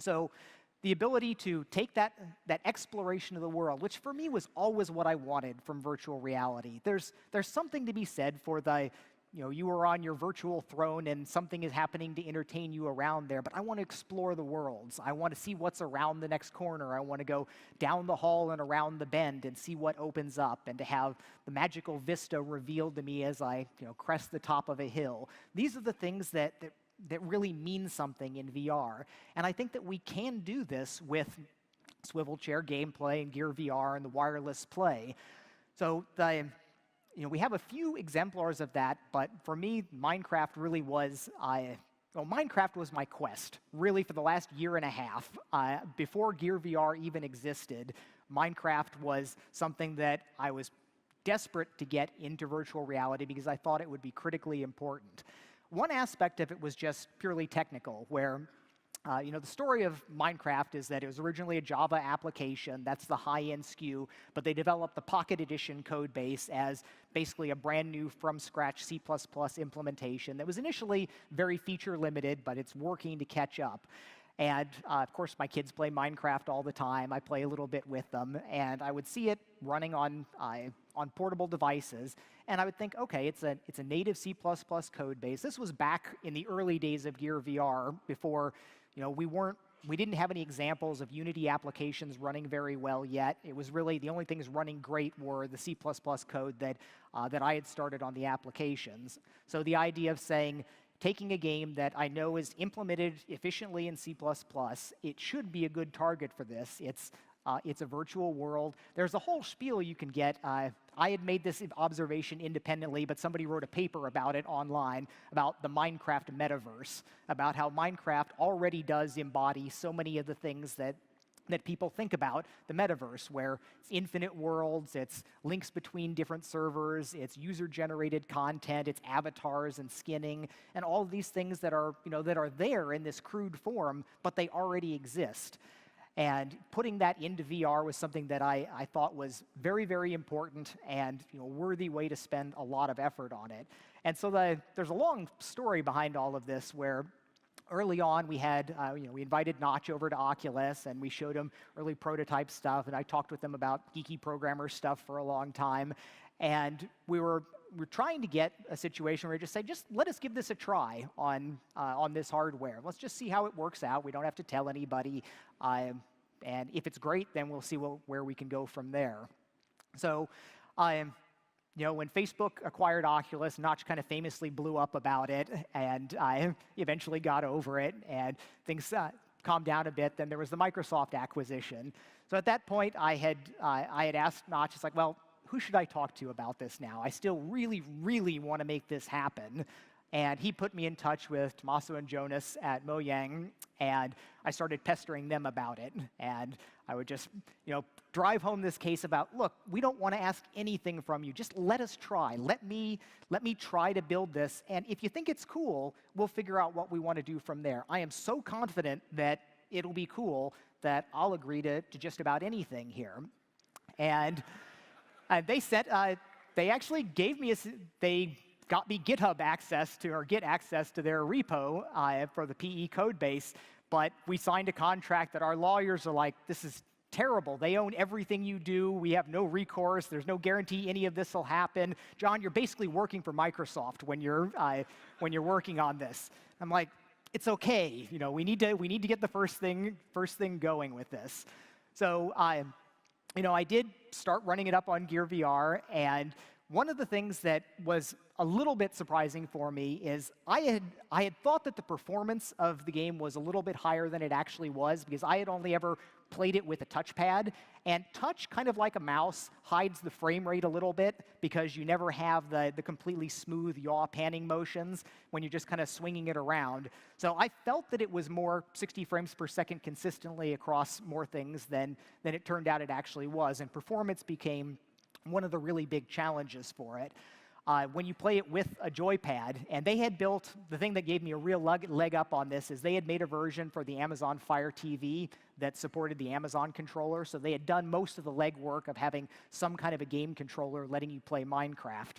So the ability to take that exploration of the world, which for me was always what I wanted from virtual reality. There's something to be said for you are on your virtual throne and something is happening to entertain you around there, but I want to explore the worlds. I want to see what's around the next corner. I want to go down the hall and around the bend and see what opens up, and to have the magical vista revealed to me as I crest the top of a hill. These are the things that really mean something in VR. And I think that we can do this with swivel chair gameplay and Gear VR and the wireless play. So we have a few exemplars of that, but for me, Minecraft really was, Minecraft was my quest, really, for the last year and a half. Before Gear VR even existed, Minecraft was something that I was desperate to get into virtual reality because I thought it would be critically important. One aspect of it was just purely technical, where the story of Minecraft is that it was originally a Java application. That's the high-end SKU, but they developed the Pocket Edition code base as basically a brand new from-scratch C++ implementation that was initially very feature-limited, but it's working to catch up. And of course, my kids play Minecraft all the time. I play a little bit with them, and I would see it running on portable devices, and I would think, okay, it's a native C++ code base. This was back in the early days of Gear VR, before we didn't have any examples of Unity applications running very well yet. It was really the only things running great were the C++ code that I had started on the applications. So the idea of saying, taking a game that I know is implemented efficiently in C++, it should be a good target for this. It's a virtual world. There's a whole spiel you can get. I had made this observation independently, but somebody wrote a paper about it online, about the Minecraft metaverse, about how Minecraft already does embody so many of the things that people think about the metaverse, where it's infinite worlds, it's links between different servers, it's user-generated content, it's avatars and skinning, and all of these things that are there in this crude form, but they already exist. And putting that into VR was something that I thought was very, very important and a worthy way to spend a lot of effort on it. And so there's a long story behind all of this, where early on we had, we invited Notch over to Oculus, and we showed him early prototype stuff, and I talked with him about geeky programmer stuff for a long time. And we're trying to get a situation where we just let us give this a try on this hardware. Let's just see how it works out. We don't have to tell anybody. And if it's great, then we'll see where we can go from there. So when Facebook acquired Oculus, Notch kind of famously blew up about it, and I eventually got over it, and things calmed down a bit. Then there was the Microsoft acquisition. So at that point, I had asked Notch, it's like, well, who should I talk to about this now? I still really, really want to make this happen. And he put me in touch with Tommaso and Jonas at Mojang, and I started pestering them about it. And I would just, drive home this case about, look, we don't want to ask anything from you. Just let us try. Let me try to build this. And if you think it's cool, we'll figure out what we want to do from there. I am so confident that it'll be cool that I'll agree to just about anything here. And they actually gave me they got me GitHub access to, or Git access to their repo for the PE code base, but we signed a contract that our lawyers are like, this is terrible. They own everything you do. We have no recourse. There's no guarantee any of this will happen. John, you're basically working for Microsoft when you're working on this. I'm like, it's okay. We need to get the first thing going with this. So I did start running it up on Gear VR, and one of the things that was a little bit surprising for me is I had thought that the performance of the game was a little bit higher than it actually was, because I had only ever played it with a touchpad, and touch, kind of like a mouse, hides the frame rate a little bit because you never have the completely smooth yaw panning motions when you're just kind of swinging it around. So I felt that it was more 60 frames per second consistently across more things than it turned out it actually was, and performance became one of the really big challenges for it. When you play it with a joypad, and they had built, the thing that gave me a real leg up on this is they had made a version for the Amazon Fire TV that supported the Amazon controller, so they had done most of the legwork of having some kind of a game controller letting you play Minecraft.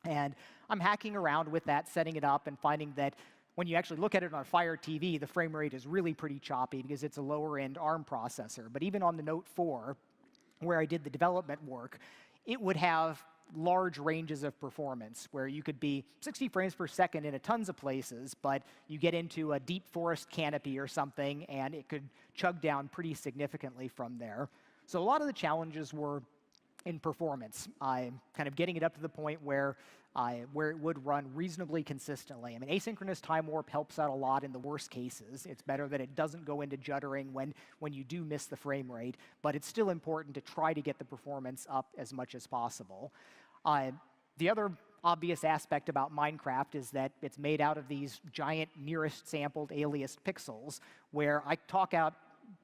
And I'm hacking around with that, setting it up, and finding that when you actually look at it on a Fire TV, the frame rate is really pretty choppy because it's a lower-end ARM processor. But even on the Note 4, where I did the development work, it would have large ranges of performance, where you could be 60 frames per second in tons of places, but you get into a deep forest canopy or something, and it could chug down pretty significantly from there. So a lot of the challenges were in performance, kind of getting it up to the point where it would run reasonably consistently. I mean, asynchronous time warp helps out a lot in the worst cases. It's better that it doesn't go into juddering when you do miss the frame rate, but it's still important to try to get the performance up as much as possible. The other obvious aspect about Minecraft is that it's made out of these giant nearest sampled aliased pixels, where I talk out.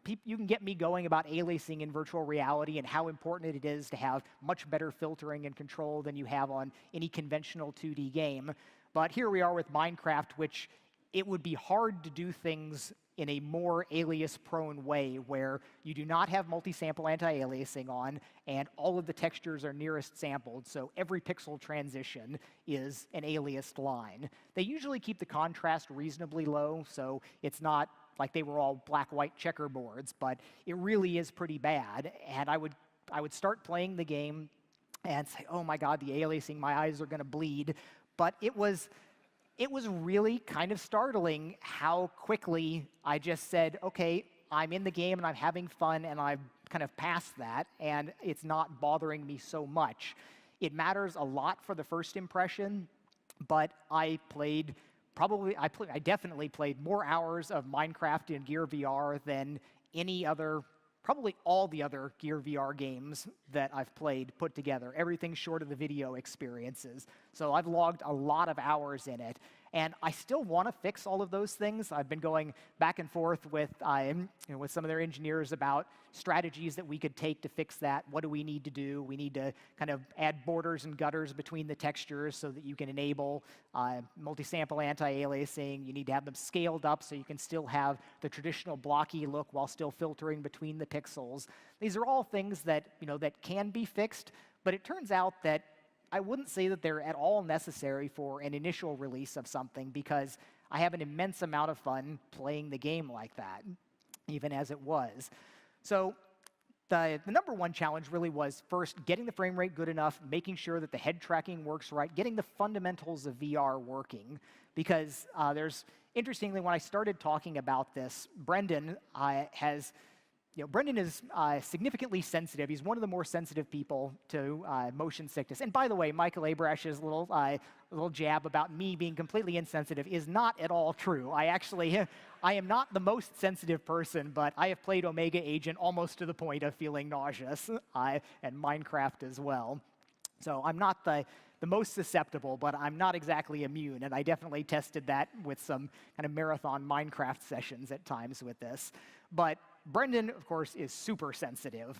You can get me going about aliasing in virtual reality and how important it is to have much better filtering and control than you have on any conventional 2D game. But here we are with Minecraft, which it would be hard to do things in a more alias-prone way, where you do not have multi-sample anti-aliasing on, and all of the textures are nearest sampled, so every pixel transition is an aliased line. They usually keep the contrast reasonably low, so it's not like they were all black-white checkerboards, but it really is pretty bad. And I would start playing the game and say, oh my god, the aliasing, my eyes are going to bleed. But it was really kind of startling how quickly I just said, okay, I'm in the game and I'm having fun and I've kind of passed that, and it's not bothering me so much. It matters a lot for the first impression, but I definitely played more hours of Minecraft in Gear VR than any other, probably all the other Gear VR games that I've played put together, everything short of the video experiences. So I've logged a lot of hours in it, and I still want to fix all of those things. I've been going back and forth with some of their engineers about strategies that we could take to fix that. What do we need to do? We need to kind of add borders and gutters between the textures so that you can enable multi-sample anti-aliasing. You need to have them scaled up so you can still have the traditional blocky look while still filtering between the pixels. These are all things that, that can be fixed, but it turns out that I wouldn't say that they're at all necessary for an initial release of something, because I have an immense amount of fun playing the game like that, even as it was. So the number one challenge really was, first, getting the frame rate good enough, making sure that the head tracking works right, getting the fundamentals of VR working. Because interestingly, when I started talking about this, Brendan Brendan is significantly sensitive. He's one of the more sensitive people to motion sickness. And by the way, Michael Abrash's little jab about me being completely insensitive is not at all true. I am not the most sensitive person, but I have played Omega Agent almost to the point of feeling nauseous, and Minecraft as well. So I'm not the most susceptible, but I'm not exactly immune, and I definitely tested that with some kind of marathon Minecraft sessions at times with this. But Brendan, of course, is super sensitive,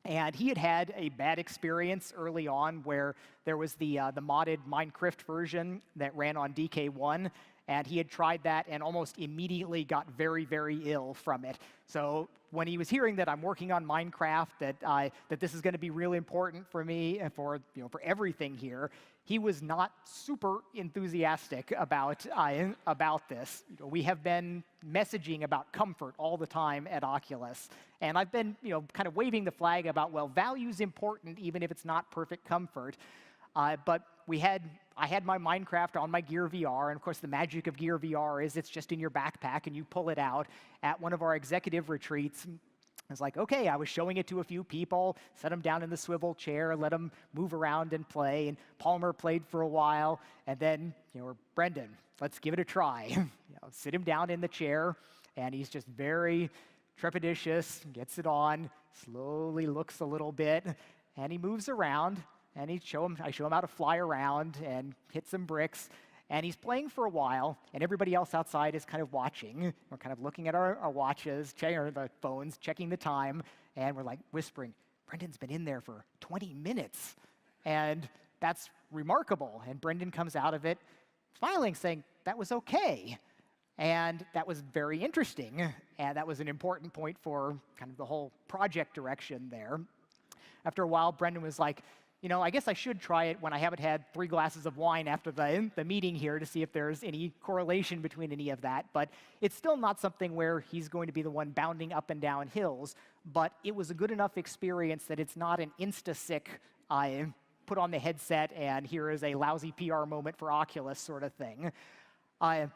and he had a bad experience early on where there was the modded Minecraft version that ran on DK1, and he had tried that and almost immediately got very, very ill from it. So when he was hearing that I'm working on Minecraft, that this is going to be really important for me and for everything here, he was not super enthusiastic about this. We have been messaging about comfort all the time at Oculus, and I've been kind of waving the flag about, well, value's important even if it's not perfect comfort. But I had my Minecraft on my Gear VR, and of course the magic of Gear VR is it's just in your backpack and you pull it out. At one of our executive retreats, I was like, okay, I was showing it to a few people, set them down in the swivel chair, let them move around and play, and Palmer played for a while, and then, Brendan, let's give it a try. Sit him down in the chair, and he's just very trepidatious, gets it on, slowly looks a little bit, and he moves around, and I show him how to fly around and hit some bricks. And he's playing for a while, and everybody else outside is kind of watching. We're kind of looking at our watches, or the phones, checking the time, and we're like whispering, Brendan's been in there for 20 minutes. And that's remarkable. And Brendan comes out of it smiling, saying, that was okay. And that was very interesting. And that was an important point for kind of the whole project direction there. After a while, Brendan was like, I guess I should try it when I haven't had 3 glasses of wine after the meeting here to see if there's any correlation between any of that. But it's still not something where he's going to be the one bounding up and down hills. But it was a good enough experience that it's not an insta-sick, I put on the headset and here is a lousy PR moment for Oculus sort of thing. And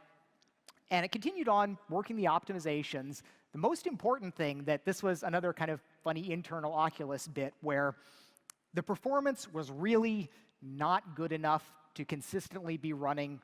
it continued on working the optimizations. The most important thing that this was another kind of funny internal Oculus bit where the performance was really not good enough to consistently be running